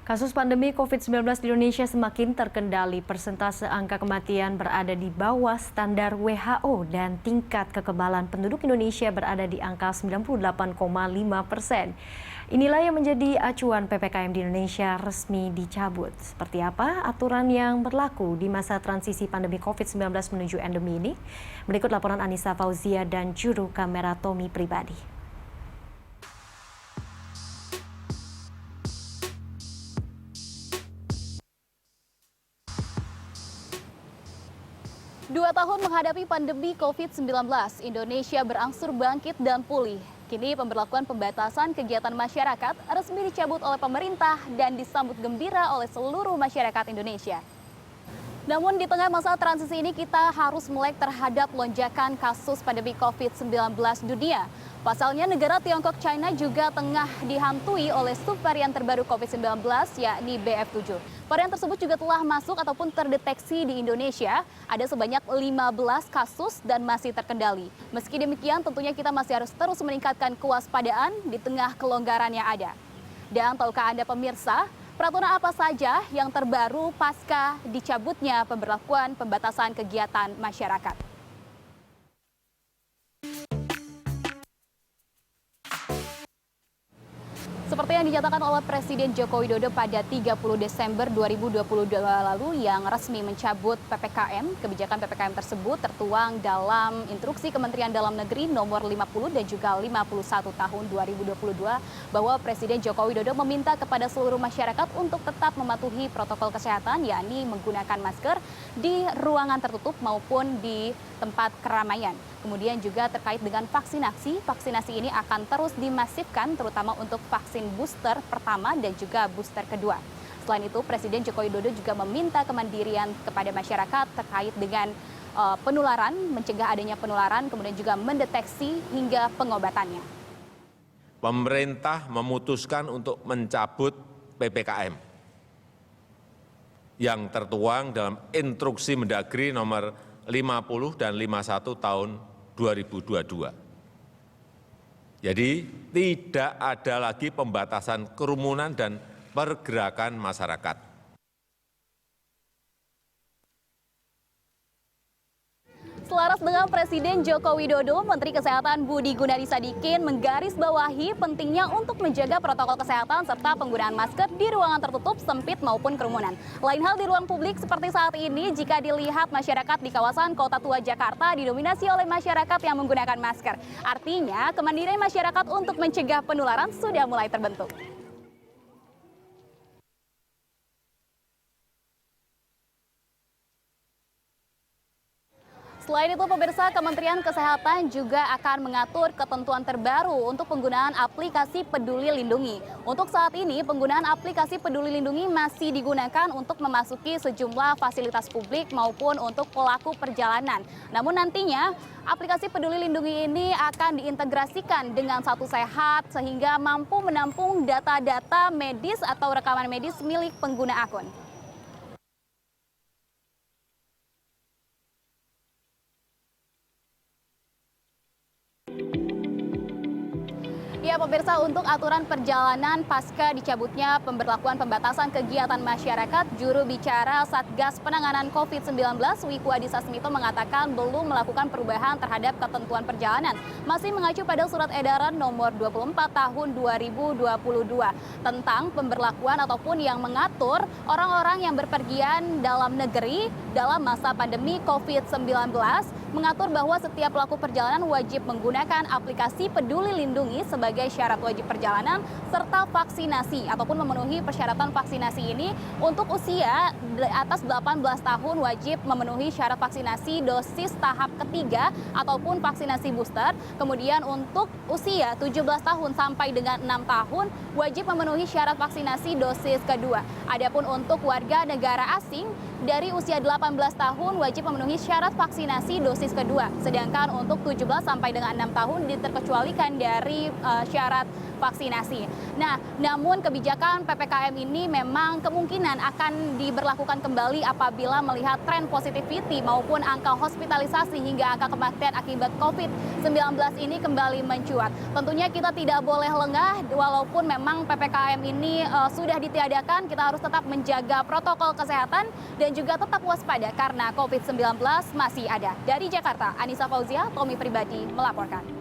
Kasus pandemi COVID-19 di Indonesia semakin terkendali. Persentase angka kematian berada di bawah standar WHO dan tingkat kekebalan penduduk Indonesia berada di angka 98,5%. Inilah yang menjadi acuan PPKM di Indonesia resmi dicabut. Seperti apa aturan yang berlaku di masa transisi pandemi COVID-19 menuju endemi ini? Berikut laporan Anissa Fauzia dan juru kamera Tommy Pribadi. 2 tahun menghadapi pandemi COVID-19, Indonesia berangsur bangkit dan pulih. Kini pemberlakuan pembatasan kegiatan masyarakat resmi dicabut oleh pemerintah dan disambut gembira oleh seluruh masyarakat Indonesia. Namun di tengah masa transisi ini kita harus melek terhadap lonjakan kasus pandemi COVID-19 dunia. Pasalnya negara Tiongkok China juga tengah dihantui oleh subvarian terbaru COVID-19 yakni BF7. Varian tersebut juga telah masuk ataupun terdeteksi di Indonesia. Ada sebanyak 15 kasus dan masih terkendali. Meski demikian tentunya kita masih harus terus meningkatkan kewaspadaan di tengah kelonggaran yang ada. Dan tahukah Anda pemirsa, peraturan apa saja yang terbaru pasca dicabutnya pemberlakuan pembatasan kegiatan masyarakat? Seperti yang dinyatakan oleh Presiden Joko Widodo pada 30 Desember 2022 lalu yang resmi mencabut PPKM, kebijakan PPKM tersebut tertuang dalam Instruksi Kementerian Dalam Negeri nomor 50 dan juga 51 tahun 2022 bahwa Presiden Joko Widodo meminta kepada seluruh masyarakat untuk tetap mematuhi protokol kesehatan, yakni menggunakan masker di ruangan tertutup maupun di tempat keramaian. Kemudian juga terkait dengan vaksinasi ini akan terus dimasifkan terutama untuk vaksin booster pertama dan juga booster kedua. Selain itu, Presiden Joko Widodo juga meminta kemandirian kepada masyarakat terkait dengan penularan, mencegah adanya penularan, kemudian juga mendeteksi hingga pengobatannya. Pemerintah memutuskan untuk mencabut PPKM yang tertuang dalam Instruksi Mendagri nomor 50 dan 51 tahun 2022. Jadi tidak ada lagi pembatasan kerumunan dan pergerakan masyarakat. Selaras dengan Presiden Joko Widodo, Menteri Kesehatan Budi Gunadi Sadikin menggarisbawahi pentingnya untuk menjaga protokol kesehatan serta penggunaan masker di ruangan tertutup, sempit maupun kerumunan. Lain hal di ruang publik seperti saat ini jika dilihat masyarakat di kawasan Kota Tua Jakarta didominasi oleh masyarakat yang menggunakan masker. Artinya kemandirian masyarakat untuk mencegah penularan sudah mulai terbentuk. Selain itu, pemirsa, Kementerian Kesehatan juga akan mengatur ketentuan terbaru untuk penggunaan aplikasi Peduli Lindungi. Untuk saat ini, penggunaan aplikasi Peduli Lindungi masih digunakan untuk memasuki sejumlah fasilitas publik maupun untuk pelaku perjalanan. Namun nantinya, aplikasi Peduli Lindungi ini akan diintegrasikan dengan Satu Sehat sehingga mampu menampung data-data medis atau rekaman medis milik pengguna akun. Ya pemirsa, untuk aturan perjalanan pasca dicabutnya pemberlakuan pembatasan kegiatan masyarakat, juru bicara Satgas Penanganan COVID-19 Wiku Adhisa Smito mengatakan belum melakukan perubahan terhadap ketentuan perjalanan. Masih mengacu pada surat edaran nomor 24 tahun 2022 tentang pemberlakuan ataupun yang mengatur orang-orang yang berpergian dalam negeri dalam masa pandemi COVID-19, mengatur bahwa setiap pelaku perjalanan wajib menggunakan aplikasi Peduli Lindungi sebagai syarat wajib perjalanan serta vaksinasi ataupun memenuhi persyaratan vaksinasi ini. Untuk usia di atas 18 tahun wajib memenuhi syarat vaksinasi dosis tahap ketiga ataupun vaksinasi booster. Kemudian untuk usia 17 tahun sampai dengan 6 tahun wajib memenuhi syarat vaksinasi dosis kedua. Adapun untuk warga negara asing dari usia 18 tahun wajib memenuhi syarat vaksinasi dosis kedua. Sedangkan untuk 17 sampai dengan 6 tahun diterkecualikan dari syarat vaksinasi. Nah, namun kebijakan PPKM ini memang kemungkinan akan diberlakukan kembali apabila melihat tren positivity maupun angka hospitalisasi hingga angka kematian akibat COVID-19 ini kembali mencuat. Tentunya kita tidak boleh lengah, walaupun memang PPKM ini sudah ditiadakan, kita harus tetap menjaga protokol kesehatan dan juga tetap waspada karena COVID-19 masih ada. Dari Jakarta, Anissa Fauzia, Tommy Pribadi melaporkan.